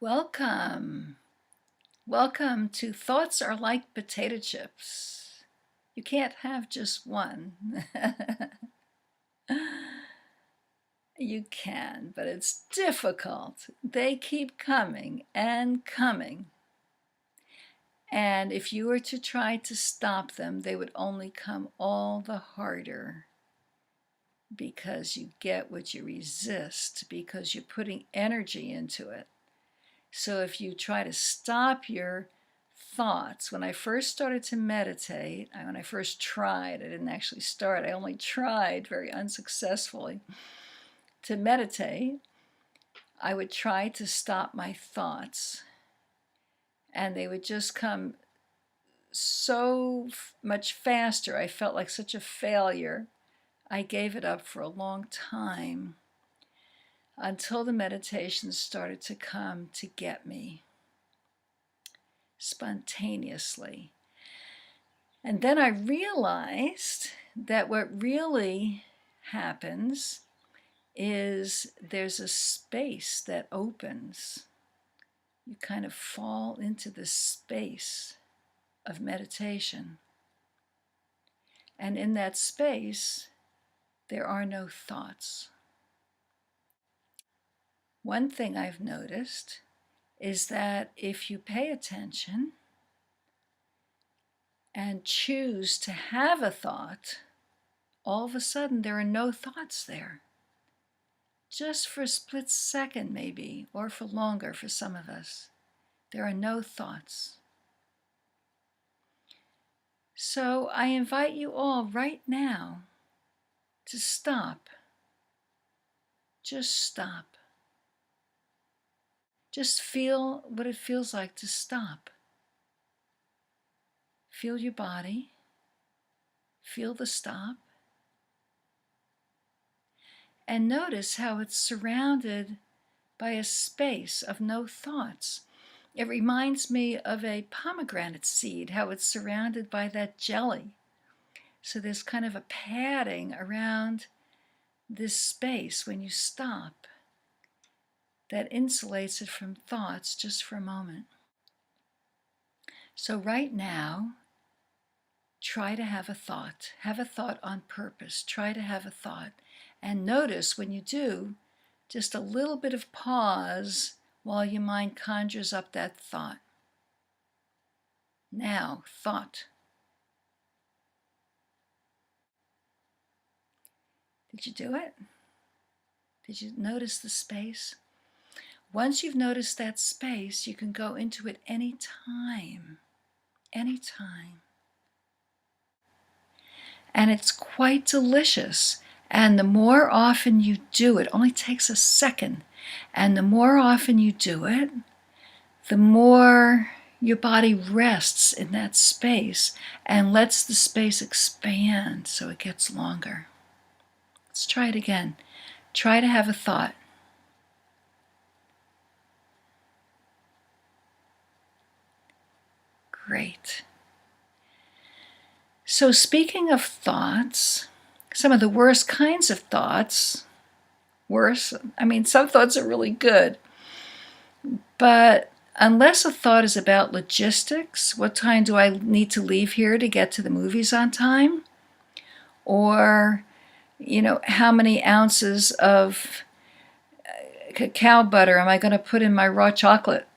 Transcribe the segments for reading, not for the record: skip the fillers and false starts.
Welcome. Welcome to Thoughts Are Like Potato Chips. You can't have just one. You can, but it's difficult. They keep coming and coming. And if you were to try to stop them, they would only come all the harder because you get what you resist, because you're putting energy into it. So if you try to stop your thoughts, when I first started to meditate, when I first tried, I didn't actually start, I only tried very unsuccessfully to meditate, I would try to stop my thoughts, and they would just come so much faster. I felt like such a failure. I gave it up for a long time until the meditations started to come to get me spontaneously. And then I realized that what really happens is there's a space that opens. You kind of fall into the space of meditation. And in that space, there are no thoughts. One thing I've noticed is that if you pay attention and choose to have a thought, all of a sudden there are no thoughts there. Just for a split second maybe, or for longer for some of us, there are no thoughts. So I invite you all right now to stop. Just stop. Just feel what it feels like to stop. Feel your body. Feel the stop. And notice how it's surrounded by a space of no thoughts. It reminds me of a pomegranate seed, how it's surrounded by that jelly. So there's kind of a padding around this space when you stop that insulates it from thoughts just for a moment. So right now, try to have a thought. Have a thought on purpose. Try to have a thought. And notice when you do, just a little bit of pause while your mind conjures up that thought. Now, thought. Did you do it? Did you notice the space? Once you've noticed that space, you can go into it anytime. Anytime. And it's quite delicious. And the more often you do it, only takes a second, and the more often you do it, the more your body rests in that space and lets the space expand so it gets longer. Let's try it again. Try to have a thought. Great. So speaking of thoughts, some of the worst kinds of thoughts, some thoughts are really good, but unless a thought is about logistics, what time do I need to leave here to get to the movies on time? Or, how many ounces of cacao butter am I going to put in my raw chocolate?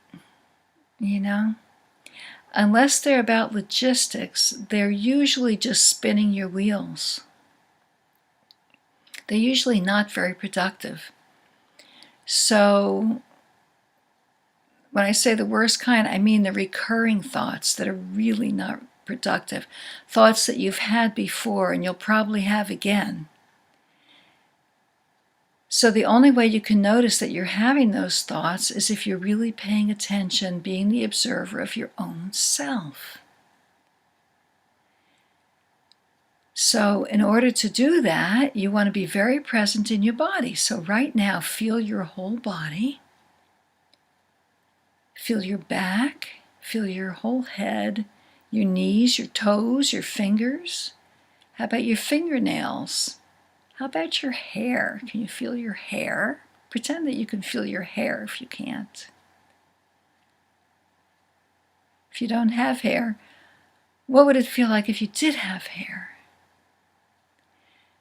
Unless they're about logistics, they're usually just spinning your wheels. They're usually not very productive. So when I say the worst kind, I mean the recurring thoughts that are really not productive. Thoughts that you've had before and you'll probably have again. So the only way you can notice that you're having those thoughts is if you're really paying attention, being the observer of your own self. So in order to do that, you want to be very present in your body. So right now, feel your whole body. Feel your back, feel your whole head, your knees, your toes, your fingers. How about your fingernails? How about your hair? Can you feel your hair? Pretend that you can feel your hair if you can't. If you don't have hair, what would it feel like if you did have hair?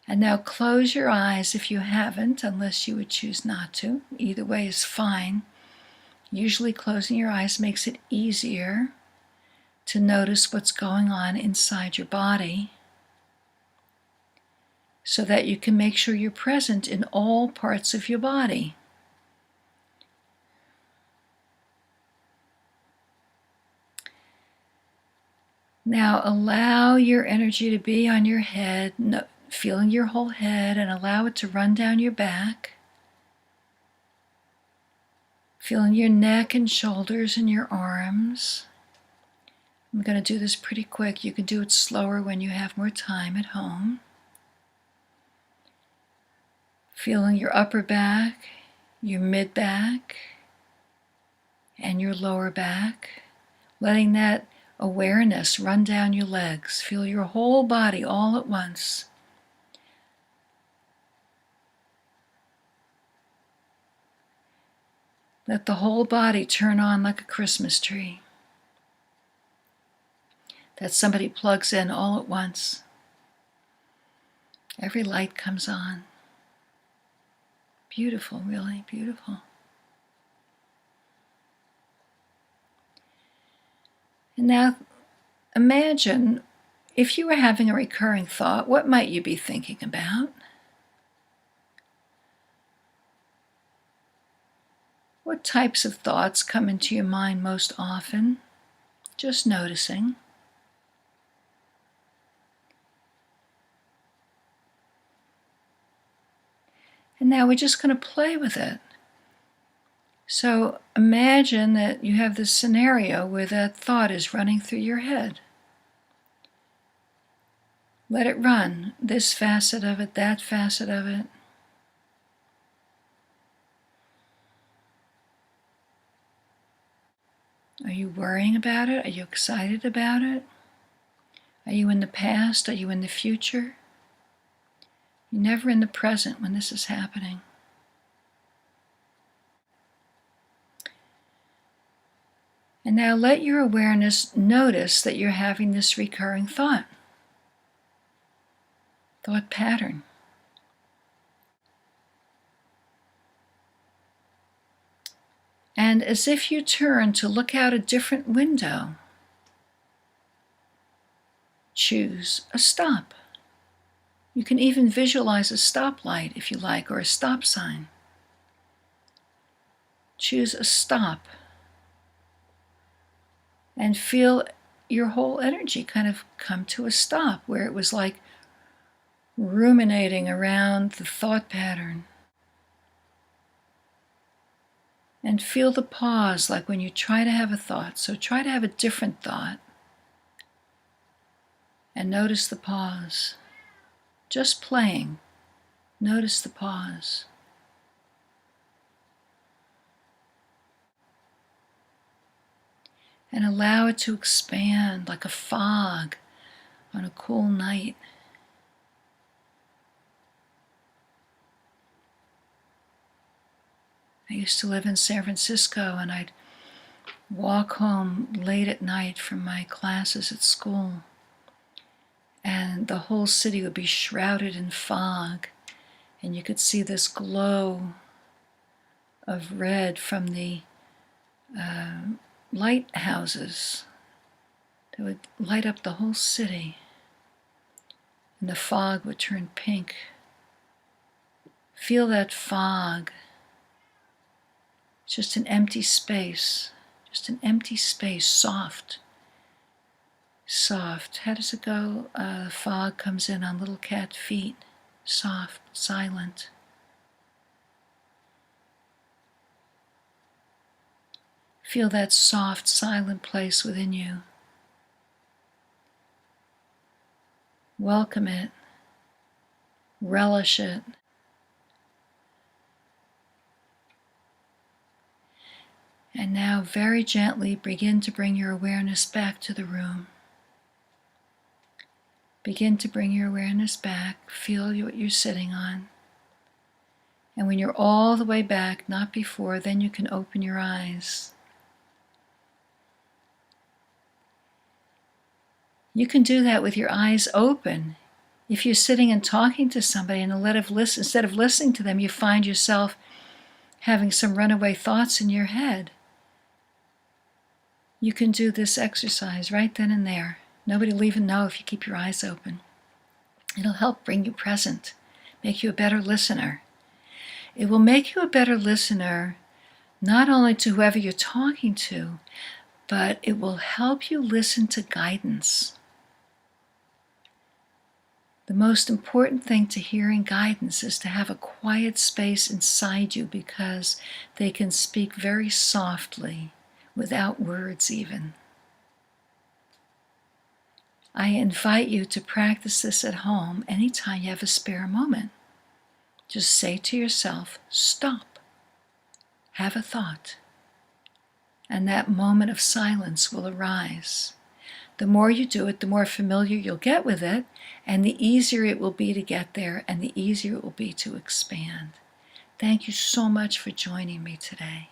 And now close your eyes if you haven't, unless you would choose not to. Either way is fine. Usually closing your eyes makes it easier to notice what's going on inside your body so that you can make sure you're present in all parts of your body. Now allow your energy to be on your head, feeling your whole head, and allow it to run down your back, feeling your neck and shoulders and your arms. I'm going to do this pretty quick. You can do it slower when you have more time at home. Feeling your upper back, your mid back, and your lower back. Letting that awareness run down your legs. Feel your whole body all at once. Let the whole body turn on like a Christmas tree that somebody plugs in all at once. Every light comes on. Beautiful, really beautiful. And now imagine if you were having a recurring thought, what might you be thinking about? What types of thoughts come into your mind most often? Just noticing. And now we're just going to play with it. So imagine that you have this scenario where that thought is running through your head. Let it run, this facet of it, that facet of it. Are you worrying about it? Are you excited about it? Are you in the past? Are you in the future? You're never in the present when this is happening. And now let your awareness notice that you're having this recurring thought pattern. And as if you turn to look out a different window, choose a stop. You can even visualize a stoplight if you like, or a stop sign. Choose a stop and feel your whole energy kind of come to a stop where it was like ruminating around the thought pattern. And feel the pause, like when you try to have a thought. So try to have a different thought. And notice the pause. Just playing. Notice the pause. And allow it to expand like a fog on a cool night. I used to live in San Francisco, and I'd walk home late at night from my classes at school, and the whole city would be shrouded in fog, and you could see this glow of red from the lighthouses that would light up the whole city, and the fog would turn pink. Feel that fog. It's just an empty space, soft, soft. How does it go? Fog comes in on little cat feet, soft, silent. Feel that soft, silent place within you. Welcome it, relish it. And now very gently begin to bring your awareness back to the room. Begin to bring your awareness back. Feel what you're sitting on. And when you're all the way back, not before, then you can open your eyes. You can do that with your eyes open. If you're sitting and talking to somebody and instead of listening to them, you find yourself having some runaway thoughts in your head, you can do this exercise right then and there. Nobody will even know if you keep your eyes open. It'll help bring you present, make you a better listener. It will make you a better listener not only to whoever you're talking to, but it will help you listen to guidance. The most important thing to hearing guidance is to have a quiet space inside you, because they can speak very softly, without words even. I invite you to practice this at home anytime you have a spare moment. Just say to yourself, stop, have a thought, and that moment of silence will arise. The more you do it, the more familiar you'll get with it, and the easier it will be to get there, and the easier it will be to expand. Thank you so much for joining me today.